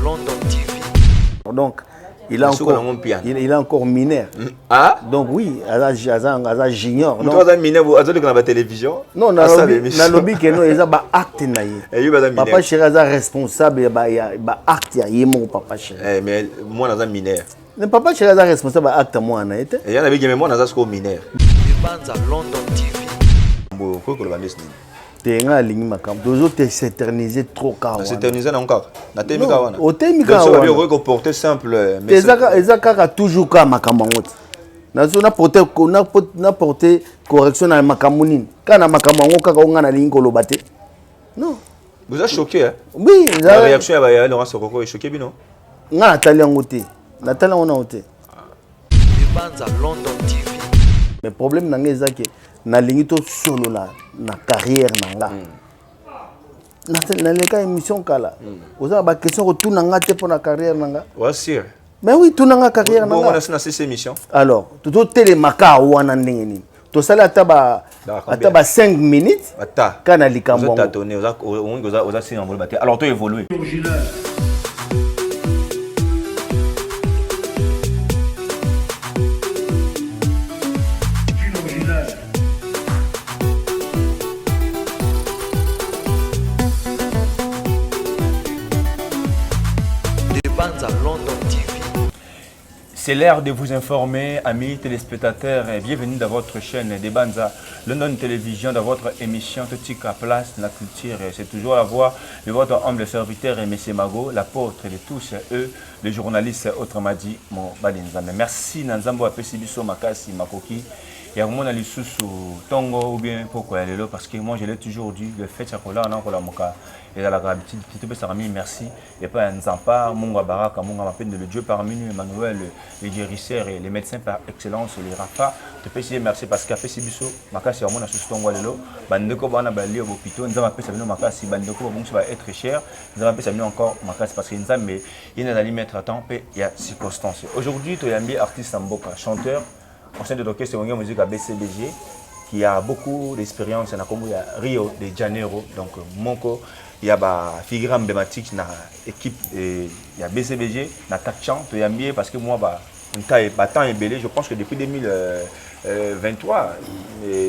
London TV. Donc, il est encore mineur. Ah? Donc oui, Aza junior. Donc, tu as mineur, vous avez la télévision? Non, dans le lobby, il y a un acte. Papa chéri est responsable, il y a un acte. Papa chéri. Mais moi, je suis mineur. Papa chéri est responsable de l'acte. Moi, il y en a qui moi, je suis mineur. London TV. Tu es s'éterniser trop car. S'éterniser encore. Na porter simple. Ezaka toujours comme makamangote. Na porter correction na makamunine. Kana makamango kaka onga na lingo lobate. Non. Vous êtes choqué hein? Oui, la réaction ya Laurent Sokoko est choqué bino. Nga Nathalie ngote. Nathalie on a ngote. London TV. Mais problème nanga ezaki na lingito solo na carrière nanga. Na leka émission kala. Oza ba question retourna nga te pour na carrière nanga. Ouais sûr. Mais oui, tout nanga carrière nanga. Bon on a na ces émissions. Alors, tout télémaka wana ndenge ni. To sala ataba 5 minutes. Ata. Kana likambo. Oza donné oza signé en vol baté. Alors toi évoluer. C'est l'heure de vous informer, amis téléspectateurs, et bienvenue dans votre chaîne Debanza London Télévision, dans votre émission Totika Place, la culture. C'est toujours la voix de votre humble serviteur, M. Mago, l'apôtre de tous eux, le journaliste autrement dit, mon Balinzame. Merci Nanzambo Apesibiso Makasi Makoki. Et à mon avis, sous Tongo ou bien pourquoi elle est là, parce que moi je l'ai toujours dit, le fait que là, on a la moka. Et dans la gravité, merci. Et pas un Zampa, Munga Baraka, Munga Mapende, le Dieu parmi nous, Emmanuel, les guérisseurs et les médecins par excellence, les Rafa. Je peux dire merci parce qu'à Pessibiso, Makasi, à mon assistant Walelo, Bandeko Bana Bali, au Pito, nous avons appelé ça Makasi, Bandeko, bon, ça va être cher. Nous avons appelé ça encore Makasi parce qu'il y a des mettre à temps, et il y a circonstances. Aujourd'hui, tu es un artiste en Boka, chanteur, au sein de l'orchestre de musique à BCBG, qui a beaucoup d'expérience dans Rio de Janeiro, donc Moko. Il y a des figures emblématiques dans l'équipe, il y a BCBG, dans Tachan, tu es bien parce que moi, temps est belé, je pense que depuis 2023,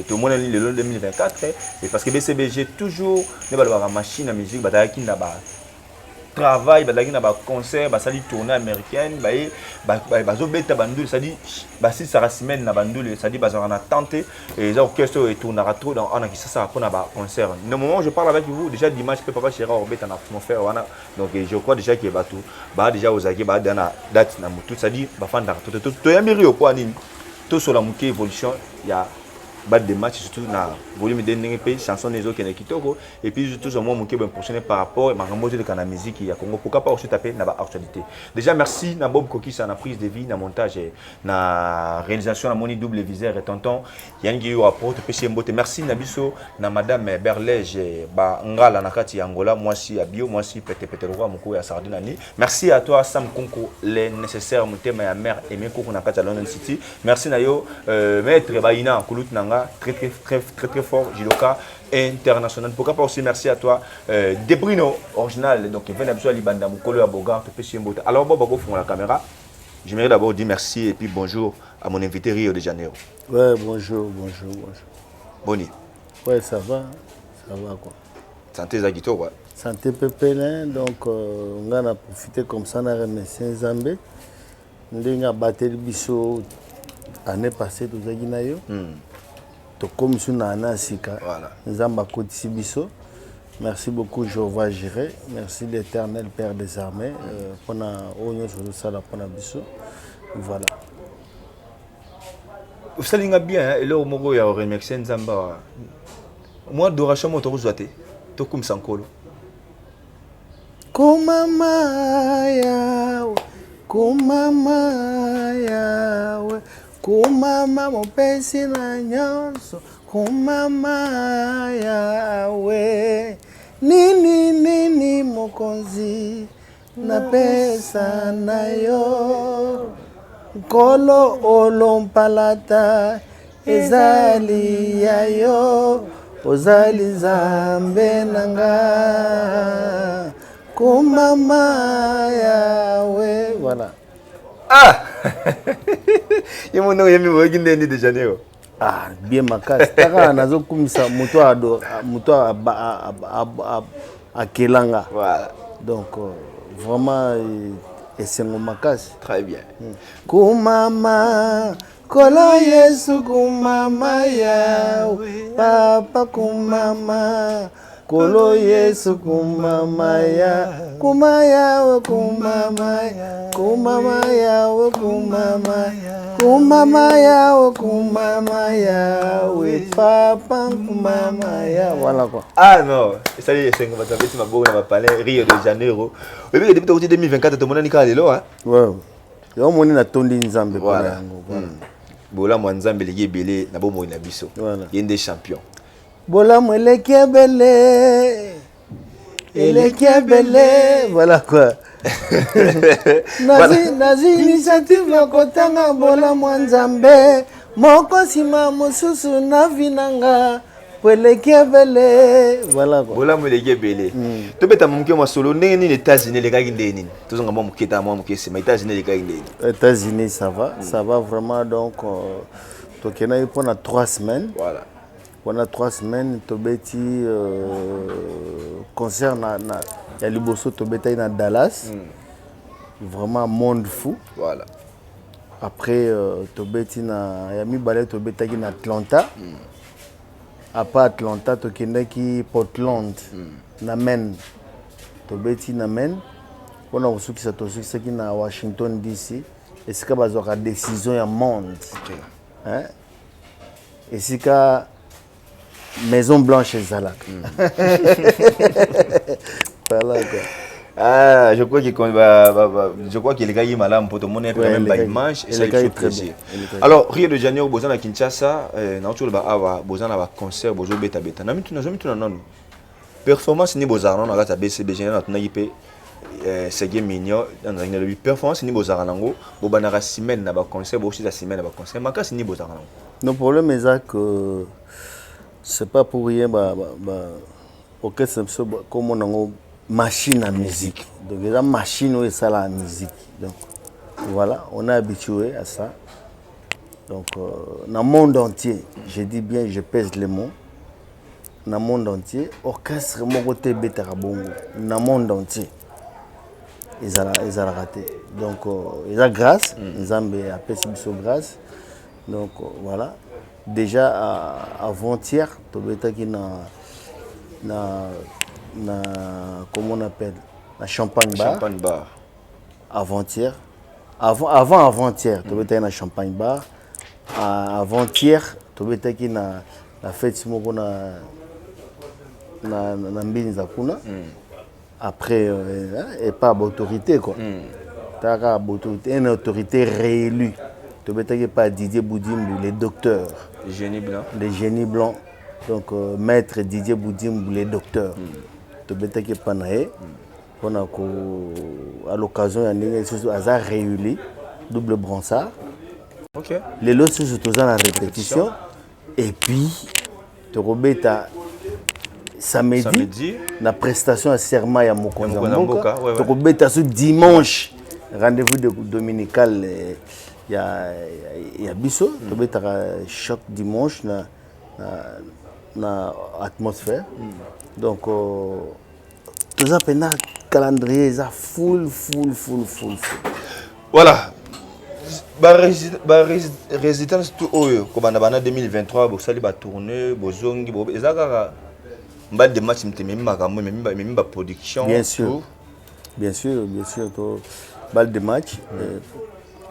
tout le monde est le 2024, et parce que BCBG toujours, il y a une machine à musique, il y a travail, il y a un concert, il y a une tournée américaine, il y a une bandole, c'est-à-dire si ça reste semaine na bandole, c'est-à-dire qu'il y a une attente et les orchestres tournera trop dans un concert. Le moment où je parle avec vous, déjà dimanche, Papa Chéra Orbet en atmosphère, donc je crois déjà qu'il y a tout, déjà aux aguets, dans la date, c'est-à-dire tout est mieux au point, tout sur la moquée évolution, il y a des matchs surtout na volume de pays chansons des autres qui kitoko et puis surtout sur moi mon kebe prochain par rapport à ma remontée de la musique il y a Congo pourquoi pas aussi taper na actualité. Déjà merci na Bob Koki ça na prise de vie na montage na réalisation na moni double viseur et tonton Yangi yo apporte PC Mbote. Merci na biso na madame Berlege ba ngala na kati Angola moi si abio moi si pete roi moko ya Sardinani. Merci à toi Sam Konko les nécessaires mon thème ya mère et mes koko na kati London City. Merci na yo maître Baina Kulut nanga très fort Jiloka international. Pourquoi pas aussi merci à toi Debrino original donc il vient d'absolu Libanda Mukolo Aboga te PC Mbote. Alors bon beaucoup font la caméra. J'aimerais d'abord dire merci et puis bonjour à mon invité Rio de Janeiro. Ouais, bonjour. Boni. Ouais, ça va quoi. Santé Zagito quoi. Santé Pépélin, donc on a profité comme ça, on a remercié Zambé. On a battu le biseau l'année passée, tout ça qui eu. Comme si on a un sika. Nous avons battu le biseau. Merci beaucoup, Jéhovah Jiré. Merci l'Éternel Père des armées. Pour la biseau. Voilà. Vous savez bien, et là, au moment où il y a remercié Nzamba, moi, Doracham, je suis allé. Je suis allé. Kumama mpenzi na nyonso kumama yawe nini mokonzi na pesa nayo kolo olompalata ezali yayo ozali Nzambe nanga Kumama yawe. Voilà. Ah. Il mon nom est mis au Guinée de Janeiro. Ah, bien makasi. Taka nazo kumisa moto ado moto a kelanga. Voilà. Donc vraiment et c'est mon makasi. Très bien. Kumama Kola Yesu kumama yawe. Papa kumama Kolo Yesu kumama ya yawe kumama yawe kumama yawe papa kumama ya voilà quoi. Ah non, ça y est, c'est comme ça c'est ma bonne ma palais Rio de Janeiro. Oui, mais depuis 2024 tout le monde ni ka lelo hein. Ouais. Yo moni na tondi nzambe voilà. Voilà. Bola mo nzambe ligi belé na bo mo na biso. Voilà. Yende champion. Bola mweleki ebele voilà quoi. Nazi initiative ya kotanga bola mwanzambe moko sima mususu na vinanga mweleki ebele voilà quoi. Bola mweleki ebele. To beta mumke mo solo ndenge ni États-Unis les gars ndeni. Tozonga mo muketa mo mukese ma États-Unis les gars ndeni. États-Unis ça va vraiment donc tokena eu pendant 3 semaines. Voilà. Pendant 3 semaines, Tobeti concert il y a Liboso Tobeta dans Dallas. Vraiment monde fou. Voilà. Après Tobeti na Yami Ballet Tobeta dans Atlanta. Après Atlanta Tokenda qui Portland na Maine. Tobeti na Maine. On a reçu qui ça qui na Washington DC et c'est que bazora décision ya monde. Hein? Et c'est que Maison Blanche et Zalak. Voilà quoi. Ah, je crois que les gars y malam pour tout le monde est quand même pas image et ça il fait plaisir. Alors Rio de Janeiro bozana Kinshasa na tout le ba bozana ba concert bozo beta beta. Na mitu na non. Performance ni bozana na kata BCBG na tuna yipe c'est game mignon dans une performance ni bozana nango bobana ka semaine na ba concert bo la semaine na ba concert makasi ni bozana nango. Le problème est que c'est pas pour rien orchestre comme on a une machine à musique. Donc la machine où ça la musique. Donc voilà, on est habitué à ça. Donc dans le monde entier, je dis bien, je pèse les mots. Dans le monde entier, orchestre mon côté Betarabongo. Dans le monde entier, ils ont raté. Donc ils ont grâce, ils ont grâce. Donc voilà. Déjà avant-hier, Tobeta qui comment on appelle la champagne bar. Avant-hier. Avant-hier, Tobeta na champagne bar. Avant-hier, Tobeta qui na la fête simoko na mbini za kuna. Après et pas d'autorité quoi. T'as une autorité réélue. Tobeta qui pas Didier Boudimbu, les docteurs. Les génies blancs. Les génies blancs. Donc maître Didier Boudimbu, les docteurs. Tobeta qui pas naé. On a à l'occasion il y a des hasard réunis, double bransard. OK. Les lots sont tous dans la répétition. Et puis Tobeta samedi la prestation à Serma ya Mokonza Mboka. Tobeta ce dimanche rendez-vous dominical. Il y a biso, Tobeta chaque dimanche na atmosphère. Donc tout ça pendant calendrier ça full. Voilà. Résidence tout oyo comme na 2023 bo sali ba tourner bozongi bo ezaka ba de match même ba production. Bien sûr to balle de match.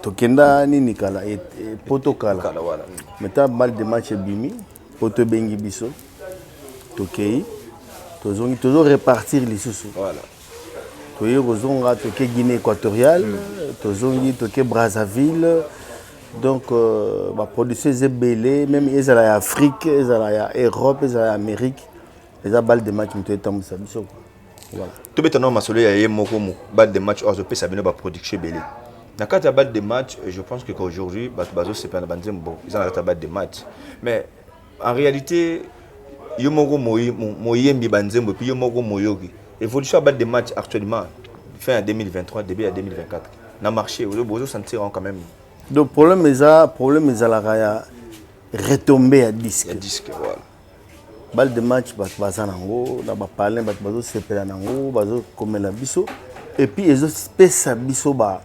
Tokenda nini kala et poto kala voilà. Maintenant balle de match bimi poto bengi biso tokei toujours répartir les sous. Voilà. Toye kozonga toke Guinée équatoriale, tozongi toke Brazzaville. Donc ba production zebele même ezala Afrique, ezala Europe, ezala Amérique. Les balle de match mto etambusa biso. Voilà. Tobeta no masolo ya yemoko mo balle de match ozo pesa bino ba production belé. Na kata balle de match, je pense que qu'aujourd'hui bazo c'est pas na banzem bon, ils ont la balle de match. Mais en réalité yomoko moyembi banzembo puis yomoko moyoki évolution à battre des matchs actuellement, fin 2023, début à 2024. Dans le marché, vous sentir quand même. Donc, problème est la retomber à disque. Il y a disque, voilà. Balle de match, baza nango, na ba parler, bazo sepela nango, bazo komela biso. Et puis ils ont pesa biso ba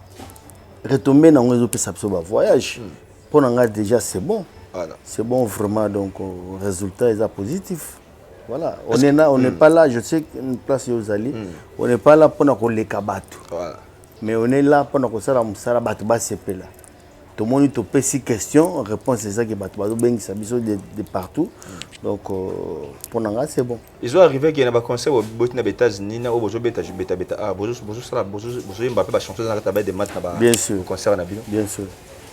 retomber nango, ils ont pesa biso ba voyage. Pour nous déjà c'est bon. Voilà. C'est bon vraiment, donc résultat est positif. Voilà. On est là, on n'est pas là, je sais qu'une place aux alliés, on n'est pas là pour nous les kabatu. Voilà. Mais on est là pour nous faire la musara batu ba sepela. Tout le monde te pose 6 questions, réponse c'est ça qui batu bazo bengi sa biso de partout. Donc pour nous c'est bon. Ils ont arrivé qu'il y a un concert aux États-Unis, au Bozo Beta, Bozo Mbappé va chanter dans la table des matchs là-bas. Bien sûr. Au concert na bien sûr.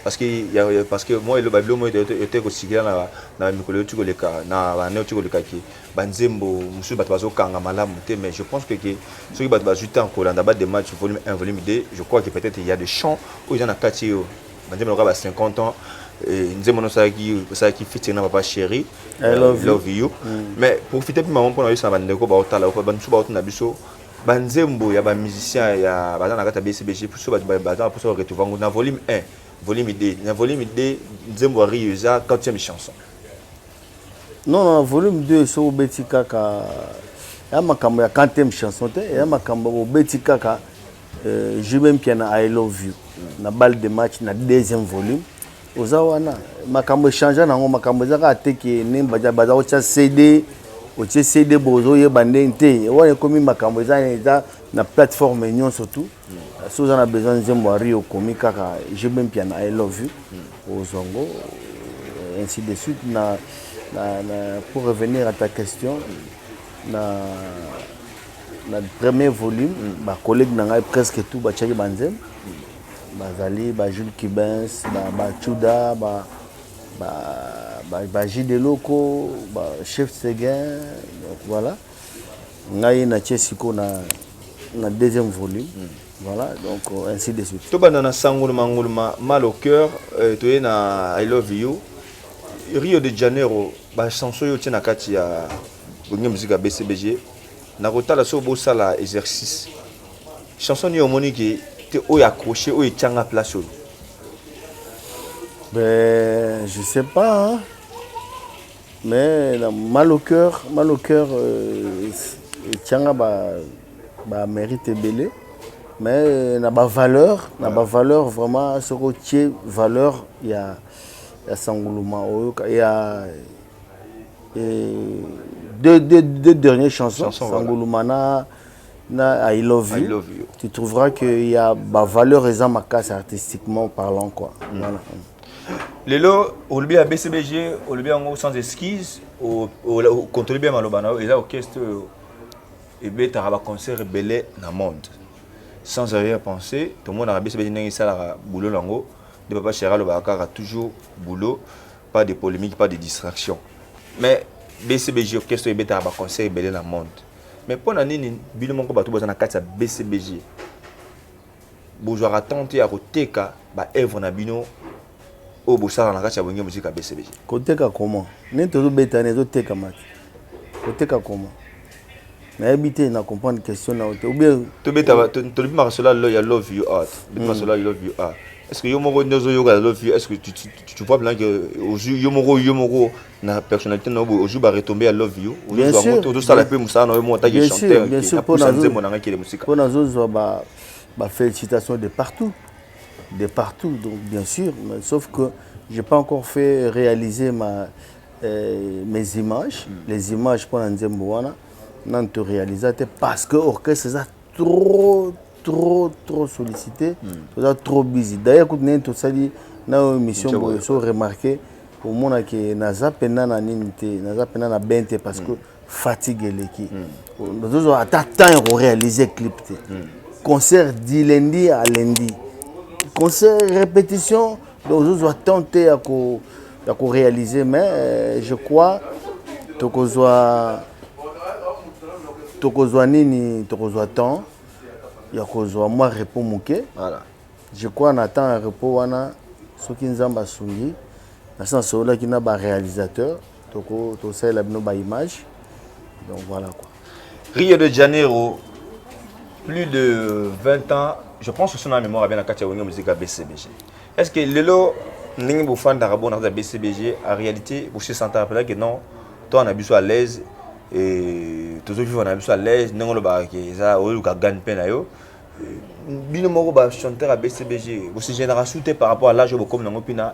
Parce que moi le Babylone moi était aussi là na mikolo tu koleka na na tu koleka ki banzembo musu bato bazo kanga malamu te, mais je pense que ceux qui bato bazuta en Kolanda bat des matchs volume 1 volume 2, je crois que peut-être il y a des chants où ils en a kati banzembo ba 50 ans et nzembo no ça qui fit na papa chéri I love you. Mais profiter plus maman pour na ça bandeko ba otala ko bantu ba otuna biso banzembo ya ba musicien ya bazana kata BCBG pour ceux bato pour retrouver na volume 1 volume 2, dans volume 2, Nzembo Ariuza, 4e chanson. Non, volume 2, c'est au Betty Kaka. Il y a ma 4e chanson. Il y a ma au Betty Kaka. Je vais bien I Love You. Na balle de match, na 2e volume. Ozawana, ma cambo change na ma cambo zaka teki ne baza o CD, o CD bozo ye bandente. Ouais, comme ma cambo za na plateforme union surtout. Si vous en avez besoin de Nzembo Rio Komi Kaka, je vais bien I Love You au Zongo, ainsi de suite. Pour revenir à ta question, dans le premier volume, ma collègue n'a presque tout bachaki banzem, bazali, Jules Kibens, Chouda, J. Loco, Chef Seguin, voilà. Ngai na Chesiko na 2e volume. Voilà, donc ainsi de suite. Tout le monde mal au cœur, tu es na I Love You. Rio de Janeiro, la chanson yo tient na kati ya musique BCBG. Na kotala so bo sala exercice. Chanson yo monique te o accroché o tient place. Ben je sais pas hein? Mais mal au cœur tient ba mérite belé. Mais na ba valeur vraiment ce que valeur il y a Sanguluma, il y a deux dernières chansons Sanguluma na I Love You. Tu trouveras qu'il y a ba valeur et ma casse artistiquement parlant quoi. Voilà. Lelo olbi a BCBG olbi en sans esquisse au contrôler bien malobana et là orchestre et beta ba concert belé na monde. Sans arrière-pensée, tout le monde a BCBG n'a pas boulot lango, de papa Chéral le a toujours boulot, pas de polémique, pas de distraction. Mais BCBG orchestre et bêta a conseil belé dans le monde. Mais pour l'année, bilan mon combat tout besoin de BCBG. Bourgeois attente à Roteka, bah œuvre na bino au bossar na kacha bonge musique à BCBG. Koteka comment? N'importe bêta ne teka mat. Koteka comment? Mais habiter na comprendre question na ou bien to beta to bi cela I Love You art bi cela I Love You art est-ce que yo moko ndozo yo I Love You est-ce que tu vois bien que au yo moko na personnalité na au jour ba retomber I Love You au jour to ça la peu musa na mo ta que chanteur bien sûr pour nazo ba félicitations de partout donc bien sûr mais sauf que j'ai pas encore fait réaliser mes images les images pour Nzembo wana non te réalisateur parce que l'orchestre est trop sollicité, trop busy. D'ailleurs, quand on a dit dans l'émission, il faut remarquer au monde que naza pena na ninte, naza pena na bente parce que fatigue l'équipe. Nous avons temps pour réaliser clip. Concert du lundi à lundi. Concert répétition, nous avons tenté à réaliser, mais je crois que tokozwa nini tokozwa temps ya kozwa moi repos muke voilà je crois na temps repos wana soki nzamba sungi na sens ola kina ba réalisateur to sala bino ba image donc voilà quoi. Rio de Janeiro plus de 20 ans, je pense que son mémoire a bien la catégorie musique à BCBG. Est-ce que Lelo, n'est pas fan d'Arabon dans BCBG, en réalité, vous se sentez après que non, toi on a besoin à l'aise et tous les jours on a besoin à l'aise, non le bar qui ça, ou le gagne peine yo. Bino moko ba chanteur à BCBG, vous se génération par rapport à l'âge comme dans opina,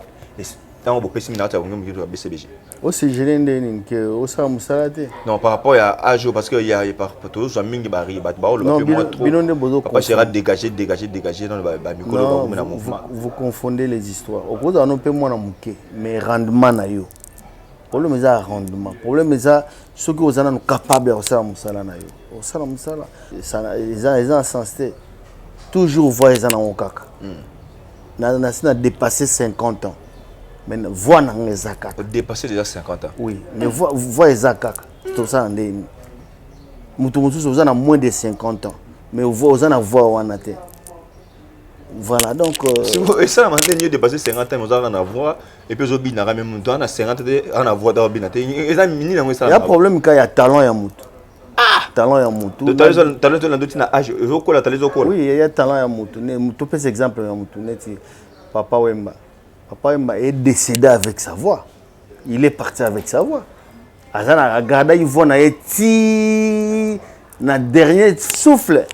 tant au pessimiste na musique à BCBG. Aussi gêné que au ça musalate. Non, par rapport à âge parce que il y a par tous les mingi bari bat ba le moins trop. Papa sera dégagé dans le micro le mouvement. Vous confondez les histoires. Au cause on peut moins muke mais rendement na yo. Problème est ça rendement. Problème est ça ceux qui sont capables de faire musala na yo. Au sala musala. Ça ils ont sensé toujours voir les gens au kaka. Na dépassé 50 ans. Mais voix n'a pas zakat. Dépassé déjà 50 ans. Oui, mais voix zakat. Tout ça en est. Mutumutu vous en a moins de 50 ans. Mais vous en a voix en a. Voilà donc. Si vous ça maintenant dépassé 50 ans, vous en a voix et puis vous n'a même temps on a 50 ans on a voix dans binate. Et ça mini dans ça. Il y a problème quand il y a talent ya mutu. Ah, talent ya mutu. Talent na dotina âge. Okola talent okola. Oui, il y a talent ya mutu. Mutu peut exemple ya mutu neti Papa Wemba. Papa Wemba est décédé avec sa voix. Il est parti avec sa voix. Azana regarda il voit na eti na dernier souffle.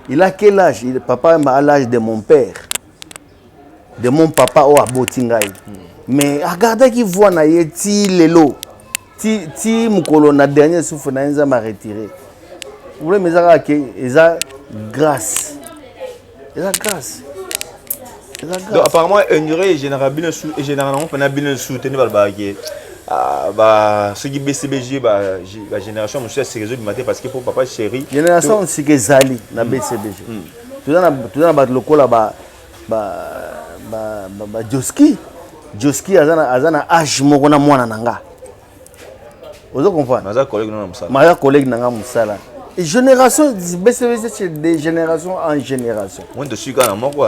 Il a quel âge? Papa Wemba a l'âge de mon père. De mon papa au abotingai. Mais regarda qu'il voit na eti lelo. Ti mukolo na dernier souffle na nza m'a retiré. Vous voulez me dire que eza grâce. Eza grâce. Donc apparemment une durée généralement on a bien soutenu ce qui BCBG la génération monsieur c'est réseau du matin parce que pour papa chéri génération c'est que zali na BCBG tout dans ba lokola ba Joski azana âge moko na mwana nanga ozo comprendre maza collègue nanga musala et génération BCBG c'est des générations en génération moi de suka na moko.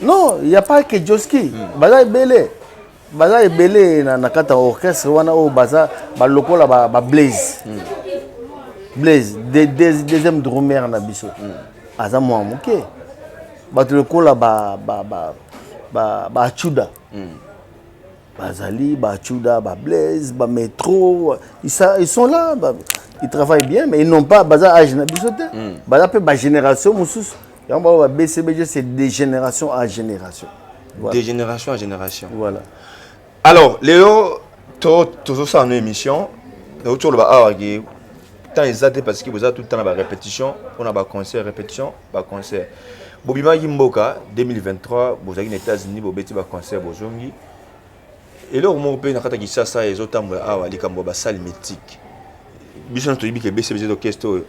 Non, il n'y a pas que Joski. Baza est belé na kata orchestre wana o baza ba lokola ba Blaze. Blaze deuxième drummer na biso. Aza mo amuke. Ba lokola ba Chuda. Bazali, ba Chuda, ba Blaze, ba Metro, ils sont là, ils travaillent bien mais ils n'ont pas baza âge na biso te. Baza pe ba génération mususu. BCBG, c'est de génération en génération. Voilà. De génération en génération. Voilà. Alors, Léo, tout ça en émission. Autour de la tant exact parce que vous avez tout le temps la répétition. On a un concert, répétition, un concert. Bobima Gimboka, 2023, vous avez les États-Unis, vous avez un concert, vous avez. Et là, vous avez un ça, les autres, vous avez un salle mythique. Vous avez dit que BCBG d'orchestre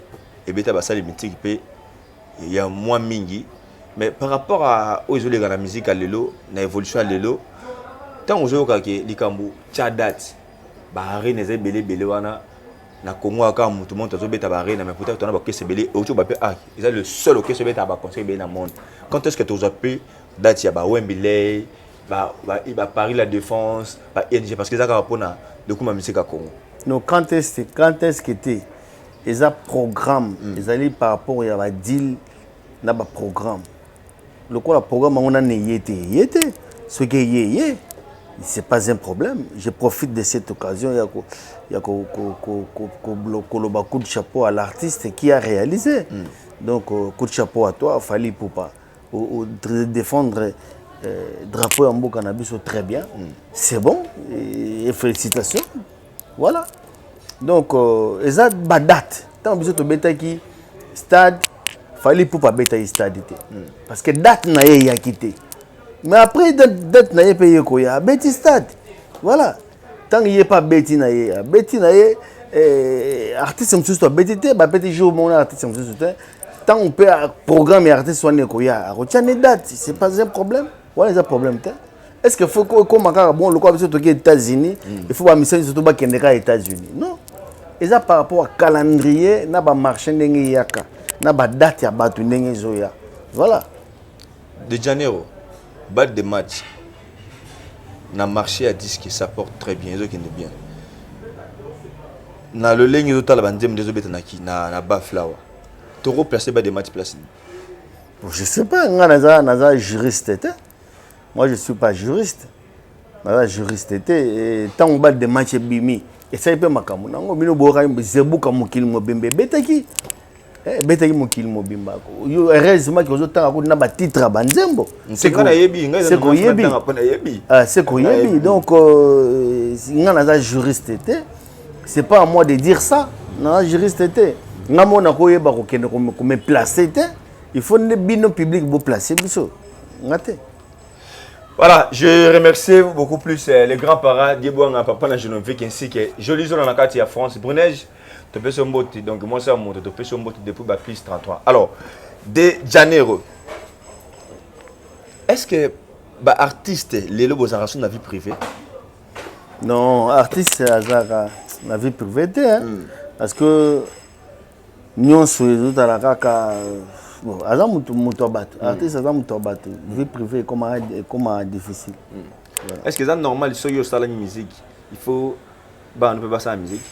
et un salle mythique. Il y a moins mingi mais par rapport à aux isolés dans la musique à l'élo na évolution à l'élo tant aux autres que likambo tia date barre les belé wana na Congo aka tout le monde to beta barre na mais peut-être on a que c'est belé auto ba ah c'est le seul que c'est beta ba conseil bien dans monde quand est-ce que tu as pu date ya ba Wembley ba Paris la Défense ba NG parce que ça rapport na de kuma musique à Congo non quand est-ce que tu ils ont programme ils allaient par rapport à la deal na ba programme le quoi le programme on a yété ce qui est c'est pas un problème je profite de cette occasion il y a coup de chapeau à l'artiste qui a réalisé donc coup de chapeau à toi Fally Ipupa défendre drapeau en beau cannabis très bien c'est bon et félicitations voilà. Donc, ils ont une date. Tant que vous avez stade, il fallait pour pas bêta stade. Parce que date n'a pas quitté. Mais après, date n'a pas payé quoi. Il y a bêti stade. Voilà. Tant qu'il n'y a pas bêti n'a pas. Bêti n'a pas. Artiste, c'est un bêti. Petit jour, mon artiste, c'est un tant on peut programmer artiste soigner quoi. Il y a retient les dates. C'est pas un problème. Voilà les problèmes. Est-ce qu'il faut comme bon le quoi aux États-Unis, il faut pas mission surtout pas qu'il y ait aux États-Unis. Non. Et ça par rapport au calendrier, n'a pas marché n'engue yaka, n'a pas date ya batu n'engue zoya. Voilà. De Janeiro, bat de match, n'a marché à disque, ça porte très bien, ils ont bien. Na le ligne total bandem des obétanaki, na baflawa. Toro placé des matchs placés. Je ne sais pas, je suis juriste. Moi, je ne suis pas juriste. Je suis juriste. Et tant on bat des matchs bimi, et ça, il peut m'accamer. C'est beaucoup comme qu'il m'a bimbe. Betaki. Betaki mon qu'il m'a bimbe. Heureusement que vous avez un titre à Banzembo. C'est qu'on a yebi. C'est qu'on yebi. C'est qu'on yebi. Donc, si on a juriste, ce n'est pas à moi de dire ça. Non, juriste. Namo na koye ba ko me placer. Il faut que le public vous placer. Voilà, je remercie beaucoup plus les grands-parents, Dieboanga, Papa Nangenovic, ainsi que Jolie Zone en Akati à France, Brunei, tu peux se monter, donc moi ça monte, tu peux se monter depuis plus 33. Alors, de Janeiro, est-ce que artiste, les lobos en relation de la vie privée? Non, artiste, c'est la vie privée, parce que nous sommes tous à la caca. Bon, artiste, vie privée, comment difficile. Est-ce que c'est normal, si vous avez la musique, il faut. On ne peut pas faire la musique.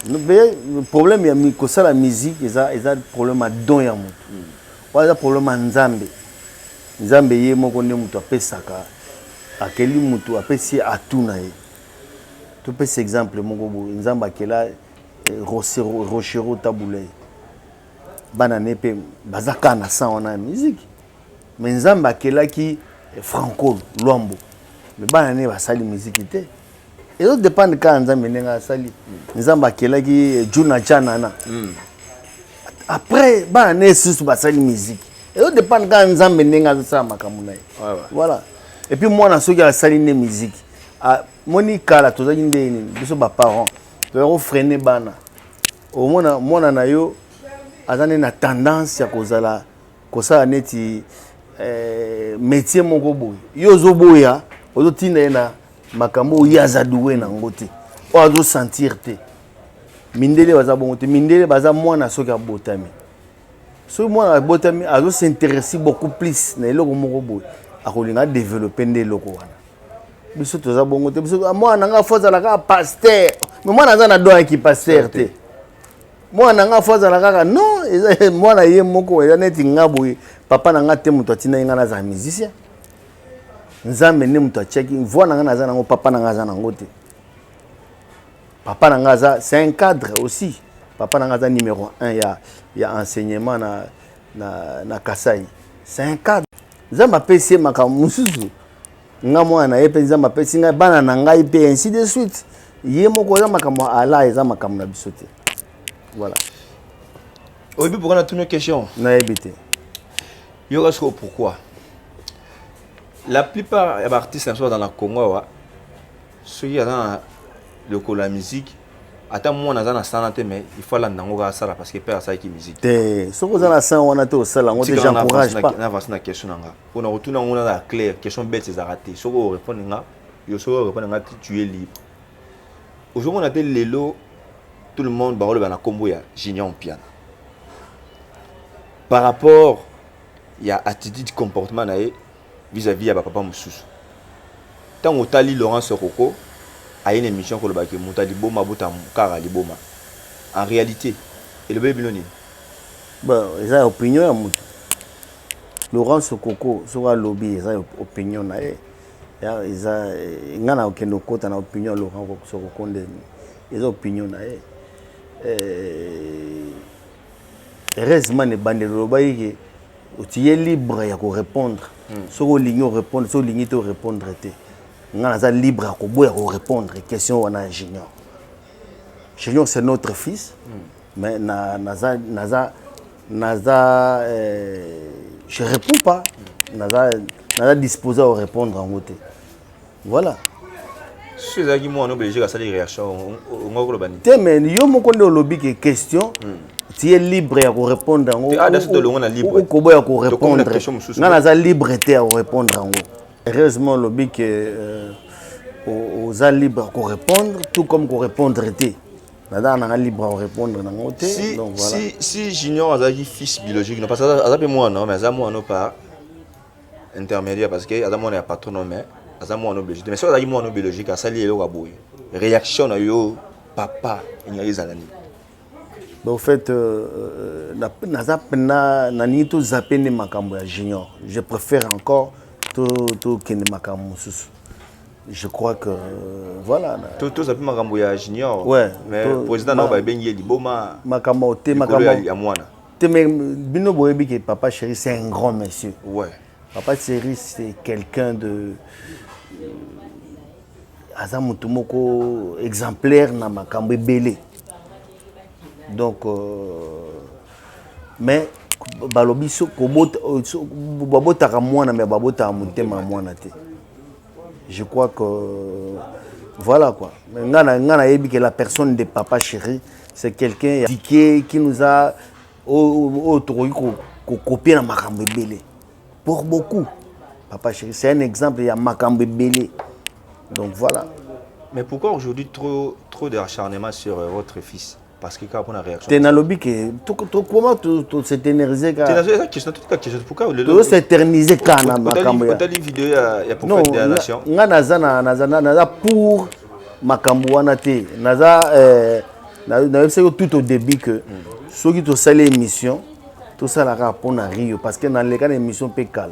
Le problème, c'est que la musique, il y a un problème à don. Il y a un problème à Nzambe. Nzambe, il y a un problème à Saka. À quel moment tu si à tout. Tu peux cet exemple, Nzambe, qui est Rochero Taboulé. Banane pe bazaka na sa on a musique mais nzamba kela ki franco lwambo mais banane ba sali musique té et ça dépend de quand nzamba nenga sali nzamba kela ki juna chanana après banane sus ba sali musique et ça dépend de quand nzamba nenga sa makamuna voilà et puis moi na soki a sali ne musique monika la tozaki ndeni biso ba parents to freiner bana au mona na yo azane na tendance ya kozala kosala neti métier moko boye yo zoboya ozotinda na makambo yaza doué na ngote o azo sentir te mindele baza bongo te mindele baza mwana soki abotami so mwana abotami azo s'intéresser beaucoup plus na eloko moko boye akolinga développer nde eloko wana biso toza bongo te biso mwana nga foza la ka pasteur mais mwana aza na doya ki pasteur te moi nanga foza la kaka non moi na ye moko eza neti ngaboye papa nanga te muto atina nga na za musicien nzambe ne muto acheki voix nanga naza nango papa nanga za nango te papa nanga za c'est un cadre aussi papa nanga za numéro 1 ya enseignement na Kasai c'est un cadre nzambe apesi maka mususu nga mwana na ye pe nzambe apesi nga bana na ngai pe ainsi de suite ye moko za makambo ala eza makambo na biso te. Voilà. Au début, pourquoi on a toutes nos questions? On a évité. Il y aura pourquoi? La plupart des artistes dans la Congo, ceux qui sont dans la musique, attends moi on a dans la mais il faut la nangoga ça parce que père ça qui musique. Te, ce qu'on a la scène on a tout ça là, on déjà encourage pas. On avance na question nanga. On a retourné on a la claire, question bête c'est raté. Ce qu'on répond nga, yo so répond nga tu es libre. Aujourd'hui on a des lelo tout le monde parle de la combo ya Junior piano. Par rapport il y a attitude comportement vis-à-vis à papa Moussous. Tant on tali Laurence Rocco a une émission que le bac Moutali Boma Boutam Kara Liboma. En réalité, et le bébé Biloni. Bon, ils ont opinion à Moutou. Laurence Coco sur un lobby, ils ont opinion à ils ont aucune opinion Laurent sur ils ont opinion à heureusement les bandes de l'Obaï, tu es libre à répondre. Si vous répondre, si vous répondre, vous êtes libre à répondre aux questions on a Junior. Junior c'est notre fils, mais Naza, je ne réponds pas. Naza disposé à répondre en côté. Voilà. Si vous avez obligé à faire des réactions, mais yo mo konde lobby que question, tu es libre à répondre en haut. Ah d'accord, on est libre. Ou kobo ya ko répondre. Na za liberté à répondre en haut. Heureusement lobby que aux a libre à répondre tout comme qu'on répondre était. Na libre à répondre en haut. Donc voilà. Si Junior a un fils biologique, non pas ça ça moi non mais ça moi non pas intermédiaire parce que Adam on est patron mais ça moi non biologique. Mais si on a moi non biologique, ça lié au raboui. Réaction à yo papa il y a des années. Mais au fait, nani to zappé ne makambo ya junior. Je préfère encore to kende makambo susu. Je crois que voilà. Tout zappé makambo ya junior. Ouais. Mais président na ba bengi liboma. Makambo te makambo ya mwana. Te mais bino boyebi que papa chéri c'est un grand monsieur. Ouais. Papa chéri c'est quelqu'un de aza mutu moko exemplaire na makambo ebele. Donc mais balobi so babotaka mwana mais babotaka mutema mwana te. Je crois que voilà quoi. Mais ngana yebi que la personne de papa chéri c'est quelqu'un qui nous a copié na makambo ebele. Pour beaucoup. Papa chéri c'est un exemple il y a makambo ebele. Donc voilà. Mais pourquoi aujourd'hui trop d'acharnement sur votre fils? Parce que quand on a réaction. Tu as lobby que comment tu s'éterniser quand. Tu as une question pourquoi tu s'éterniser quand na makambo. Tu as une vidéo il y a prophète de la nation. Nga naza pour makambo wana te. Naza na tout au début que ceux qui te salé émission tout ça la rapport à Rio parce que dans les cas d'émission pécal.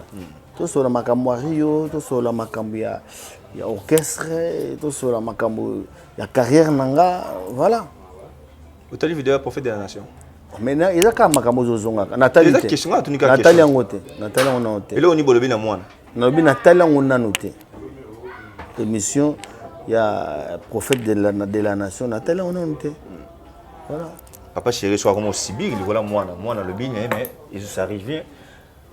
Tout sur la makambo à Rio, tout sur la makambo ya orchestre, tout sur la makambo ya carrière nanga, voilà. Tu as une vidéo prophète de la nation. Maintenant, il y a quand makambo zozonga. Nathalie. Nathalie ngote. Nathalie on ote. Et là on y bolobi na mwana. Nalobi Nathalie on a noté. Émission il y a prophète de la nation Nathalie on a noté. Voilà. Papa chéri soit comme aussi big, voilà moi le bien mais il s'arrive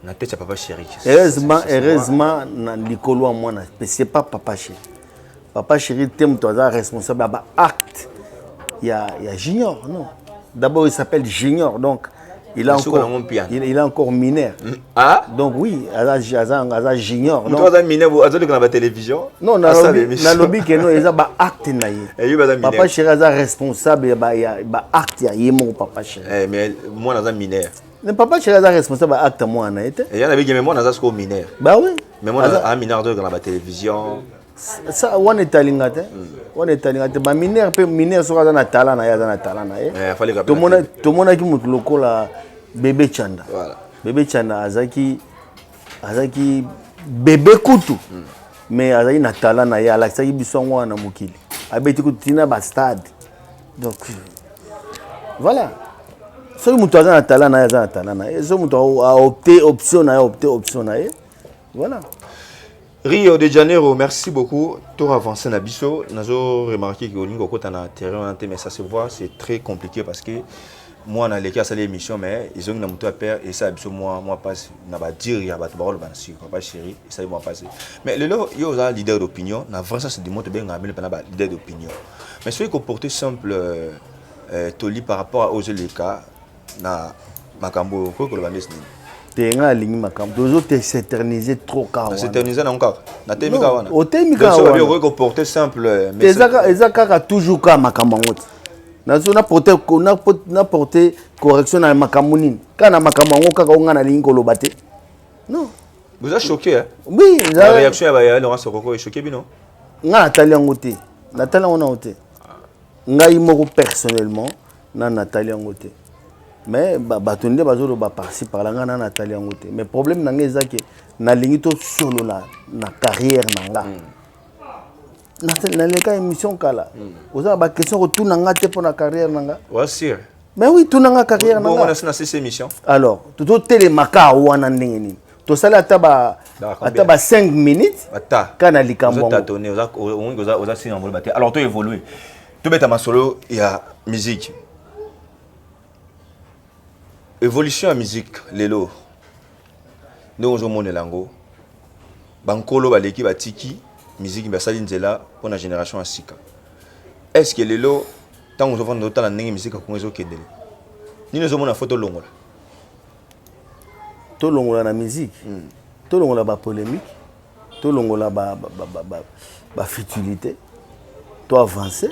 na tête à papa chéri. Heureusement na likolo à moi c'est pas papa chéri. Papa chéri t'aime toi responsable à acte. Il y a Junior, non. D'abord, il s'appelle Junior, donc il est encore mineur. Ah? Donc oui, il Junior. Tu as mineur, vous avez la télévision? Non, dans le lobby, il y a acte. Papa chéri est responsable, il y a acte, il y a mon papa chéri. Mais moi, je suis mineur. Le papa chéri est responsable, acte, moi, il y en a qui moi, je suis mineur. Bah oui. Mais moi, je suis mineur de la télévision. Ça on est talingate ba mineur so na talana ya na talana to mona ki mutu lokola bébé Chanda voilà bébé Chanda azaki bébé kutu mais azaki na talana ya la saki bisongo na mukili abeti kutina ba stade donc voilà so mutu aza na talana ya na talana so mutu a opté option na voilà. Rio de Janeiro, merci beaucoup. Tout avancé na biso, nazo remarqué que au côté na terrain mais ça se voit, c'est très compliqué parce que moi on a les cas à l'émission mais ils ont une moto à perdre et ça biso moi passe na ba dire il y a ba parole ba sur pas chéri, ça moi passer. Mais le là il y a leader d'opinion, na vrai ça se démontre bien ngamel pendant ba leader d'opinion. Mais celui qui porter simple toli par rapport aux les cas na makambo ko le bandesni. Tenga lingi makambo dozo te s'éterniser trop kawa s'éterniser encore na temika wana o temika wana ça veut dire porter simple mais ezaka toujours ka makambo ngote nazo na porter correction na makambo nini kana makambo ngo kaka onga na lingi koloba te non vous êtes choqué hein oui la réaction ya Laurent Sokoko est choqué bino nga Nathalie ngote Nathalie on a ngote ngai moko personnellement na Nathalie ngote. Mais batonde bazolo ba parti par la ngana Nathalie ngote mais problème nanga ezaki na lingi to solo na carrière nanga na leka émission kala oza ba question retour nanga te pour na carrière nanga ouais sûr mais oui tout nanga carrière nanga bon on a na cette émission alors tout télémaka wana ndenge nini to sala ata ba 5 minutes ata kana likambo oza tatonner oza sina mbolo baté alors to évoluer to beta ma solo il y a musique. Évolution à musique, lelo. Nous avons mon lango. Bankolo baleki batiki musique basali nzela pour la génération asika. Est-ce que lelo tant nous avons d'autant la musique ko ngezo kendele. Ni nous avons na photo longola. To longola na musique. To longola ba polémique. To longola ba futilité. To avancer.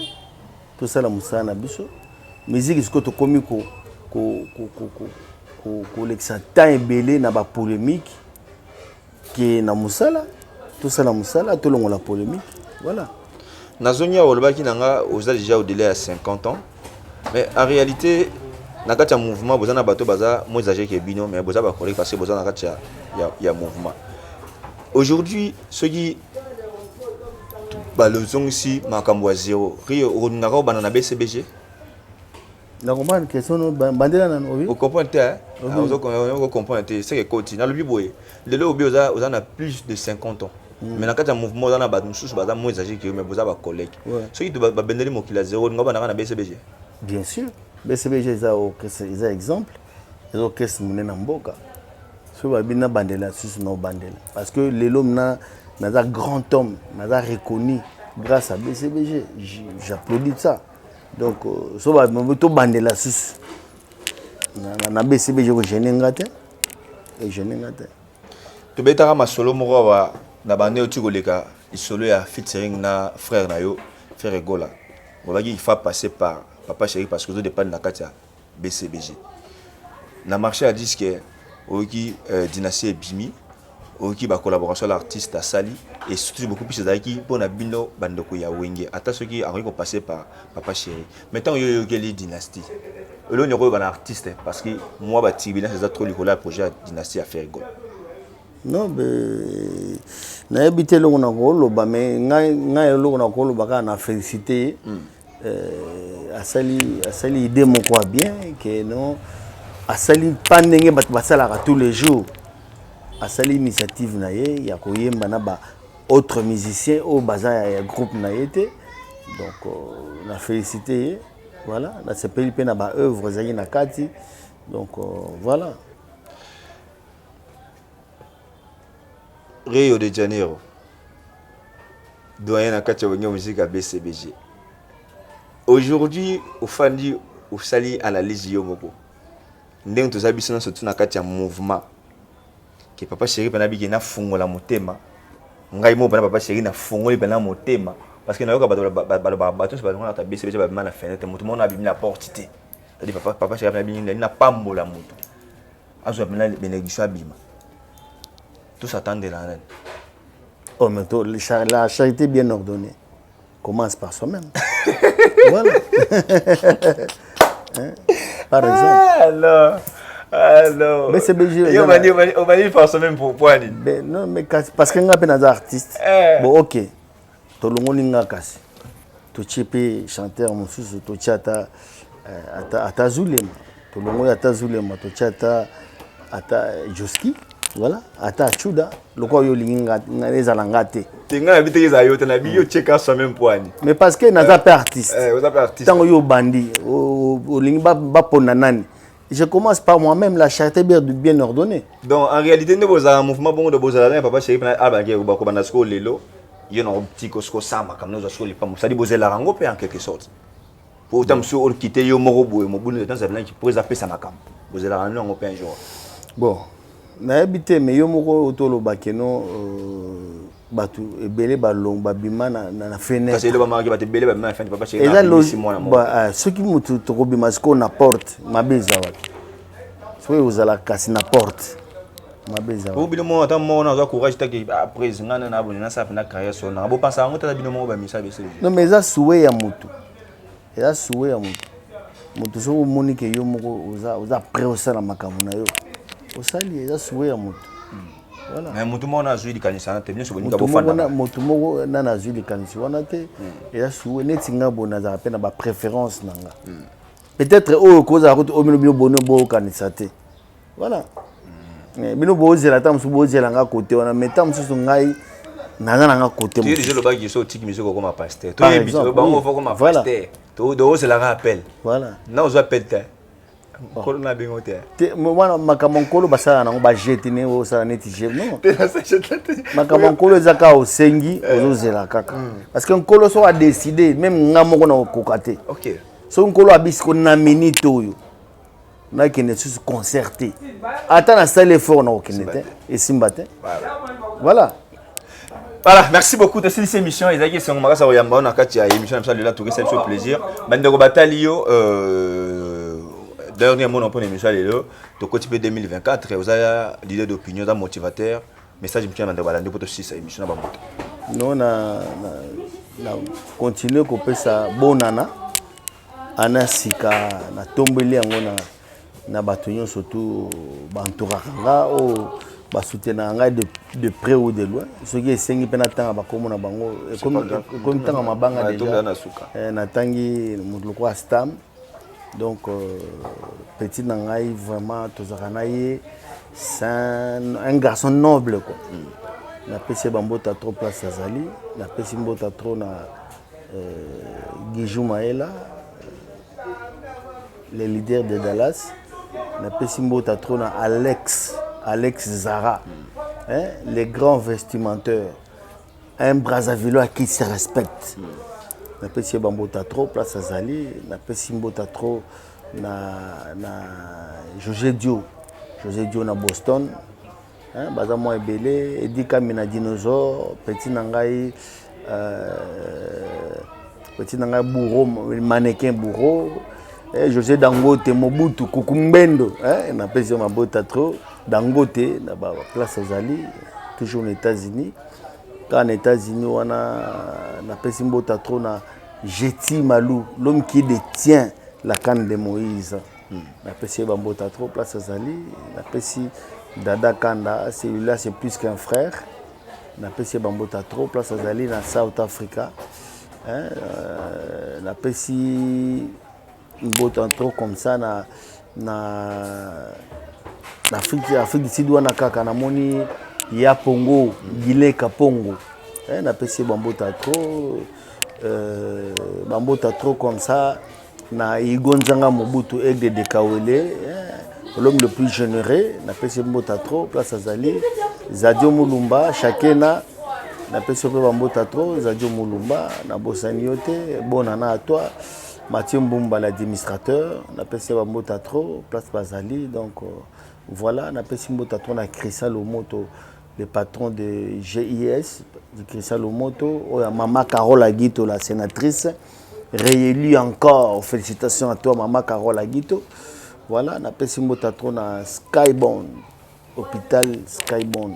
To sala musana biso. Musique ce que to komiko l'exa temps ebele na ba polémique qui na musala tout ça la musala tout le la polémique voilà nazonia olobaki nanga oza déjà au délai à 50 ans mais en réalité na kati ya mouvement boza na bato baza moins âgé que bino mais boza ba collègue parce que boza na kati ya mouvement aujourd'hui ceux qui balozongisi makambo ya zéro rio onaka bana na BCBG na comprendre question no bandela na no au comprendre on comprendre c'est que côté na le biboye lelo obi oza na plus de 50 ans mais na kati ya mouvement oza na bato mosusu baza moins âgé que mais boza ba collègue ceux qui ba bendeli mokila zéro ngaba na BCBG bien sûr BCBG eza exemple ezo kesi munena mboka so babina bandela susu no bandela parce que lelo na naza grand homme naza reconnu grâce à BCBG j'applaudis ça donc so bato bandela susu na BCBG ko gêner ngate et gêner ngate to betaka masolo moko wa na bande oti koleka isolo ya featuring na frère na yo frère Gola il faut passer par Papa Chéri parce que vous dépendez de la carte BCBG. Na marché à disque qui dynastie Bimi, qui ba collaboration l'artiste à Sali et surtout beaucoup plus qui pour na bino bandoko ya wenge. Ata ceux qui arrivent passer par Papa Chéri. Maintenant yo les dynastie. Là on est un artiste parce que moi ba tibina c'est trop le projet dynastie à faire go. Non mais na habité lo na ko ba mais ngai lo na ko ba ka na féliciter asali idée moko bien que non asali pandenge bat basala tous les jours asali initiative na ye ya koyemba na ba autres musiciens au bazar ya groupe na yete donc na félicité voilà na sepeli pe na ba œuvre zaki na kati donc voilà Rio de Janeiro doyen na kati ya musique à BCBG. Aujourd'hui, au Fandi, au Sali à la Lizio Moko. Ndeng to zabi sona surtout na kati ya mouvement. Que Papa Chéri bana bigi na fungo la motema. Ngai mo bana Papa Chéri na fungo li bana motema parce que na yoka bato se bazona ta BCBG ba bana fenêtre mutu mo na bimi la porte té. C'est Papa Chéri bana bigi na pambola mutu. Azo bana bénédiction abima. Tout s'attend de la reine. Oh mais la charité bien ordonnée commence par soi-même. Voilà. Hein? Par exemple. Alors. BCBG. On va dire par soi-même pour quoi dire. Non, mais parce que nous sommes des artistes. Bon, ok. Tout le monde est cassé. Tout le chanteur, tout le Zulema. Tout le monde est Zulema. Tout le Joski. Voilà, ata chuda loko yo linga ngaleza langate tinga habite za yo tena biyo cheka so même poani mais parce que naza pas artiste vous pas artiste tango yo bandi o linga ba pona nani je commence par moi-même la charité bien ordonnée donc en réalité ne boza un mouvement bon de boza là Papa Chéri aba ke ba ko bana sko lelo yo na petit ko sama comme nous so li pas ça dit boza la rango en quelque sorte pour autant monsieur on quitter yo moko boye mo bulu dans ça qui pourrait appeler ça makam boza la rango pe un jour bon na habité mais yo moko otolo bakeno batu ebele balong babima na fenêtre parce que le ba batu ebele babima na fenêtre Papa Chéri na 6 mois na mo ce qui mutu to kobima sko na porte mabeza waki so uzala kasi na porte mabeza waki bino mo ata mo na za courage taki après ngana na abona na sa na carrière so na bo pensa ngo tata bino mo ba misa bese non mais ça souhait ya mutu eza souhait ya mutu mutu so moni ke yo moko uza prêt osala makambo na yo osali eza souhait ya mutu voilà mais mutu mona azui likanisa na te bien sobo ninga bofanda mutu moko na azui likanisa wana te eza souhait neti nga bona za pe na ba préférence nanga peut-être o koza route o bino bono bo kanisa te voilà bino bozela ta musu bozela nga côté wana meta musu ngai naza nanga côté musu tu le bagi so tiki musique comme pasteur to yebiso bango fo comme pasteur to do c'est la rappel voilà na ozo appel te kolo na bingo te mwana makamankolo basala nango ba jeter ne o sala neti je non makamankolo ezaka osengi ozozela kaka parce que nkolo so a décidé même nga moko na kokate OK so nkolo abisiko na minute oyo na kene sous concerté ata na salle effort na okenete et simbate voilà. Voilà, merci beaucoup de cette émission. Et d'ailleurs, c'est un magasin Oyamba, on a quatre émissions, ça là, tout ça fait plaisir. Bandero Batalio, dernier mot on prend l'émission là, de côté 2024, vous avez l'idée d'opinion, d'un motivateur, message de Bandero Balandi pour aussi cette émission là. Nous on a continué qu'on peut ça bonana anasika na tombeli yango na bato nyonso tu bantouraka nga oyo basoutenaka ngai de près ou de loin soki esengi mpe natanga bakomo na bango ekomi ntanga mabanga déjà natangi moto lokola stam donc petit na ngai vraiment tozalaka na ye c'est un garçon noble quoi. Napesi bambota trop place azali napesi mbota trop na Guijou Maela le leader de Dallas napesi mbota trop na Alex Zara hein, les grands vestimenteurs un Brazzavillois qui se respecte napesi bambota trop place azali napesi mbota trop na José Dio na Boston hein, baza moi ebele edika mina dinosaure petit nangai bourreau mannequin bourreau José Dangote Mobutu Kukumbendo hein na pesi mabota trop Dangote na ba place azali toujours aux États-Unis quand aux États-Unis wana na pesi mbota trop na Jeti Malou l'homme qui détient la canne de Moïse na pesi bambota trop place azali na pesi Dada Kanda celui-là c'est plus qu'un frère na pesi bambota trop place azali na South Africa hein na pesi mbota trop comme ça na Afrique du Sud wana kaka na moni ya Pongo Guinée Kapongo hein na pesi bambota trop comme ça na Igonzanga Mobutu Aigle de Kawele l'homme le plus généreux na pesi mbota trop place azali Zadio Mulumba Shakena na pesi mbota trop Zadio Mulumba na bosani yote bonana à toi Mathieu Mbumba l'administrateur na pesi mbota trop place bazali donc voilà na pesi mbota trop na Christian Lomoto le patron de GIS de Christian Lomoto Maman Carole Aguito la sénatrice réélu encore félicitations à toi Maman Carole Aguito voilà na pesi mbota trop na Skyborn hôpital Skyborn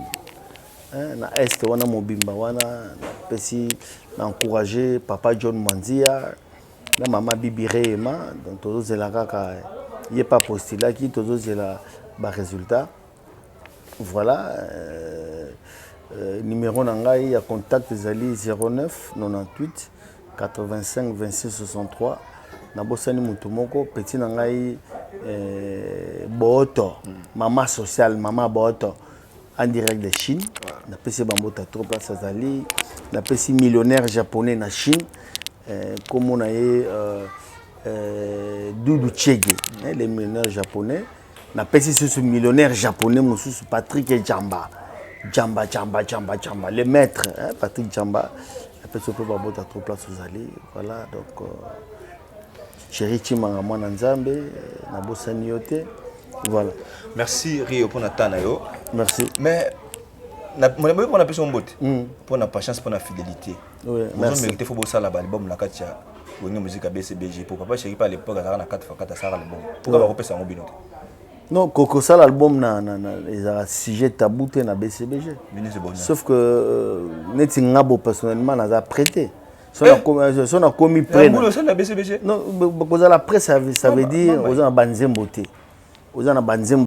hein, na est wana mobimba wana na pesi na encourager papa John Manzia na maman Bibi Rema donc tozozela kaka ye pas postulaki tozozela ba résultat voilà numéro na ngai ya contact ezali 09 98 85 26 63 na bosani mutu moko petit na ngai Boto maman sociale maman Boto en direct de Chine na pesi bambota trop place azali na pesi millionnaire japonais na Chine comme on a Doudou Chege les millionnaires japonais na pesi ce millionnaire japonais mususu Patrick Jamba le maître hein, Patrick Jamba na pesi peu bambota trop place azali voilà donc Chéri Chimanga mwana nzambe na bosani yote voilà merci Rio pour natana yo merci mais on a besoin de mbote pour la patience pour la fidélité oui merci mérité faut bosala ba album na katia bonne musique BCBG pour papa Chéri pas à l'époque à na 4x4 ça album pour ba repesa ngo bino non koko ça l'album na les sujet tabou te na BCBG sauf que neti ngabo personnellement na za prêté son a commis près non la presse ça veut dire aux gens banzembo te aux gens banzembo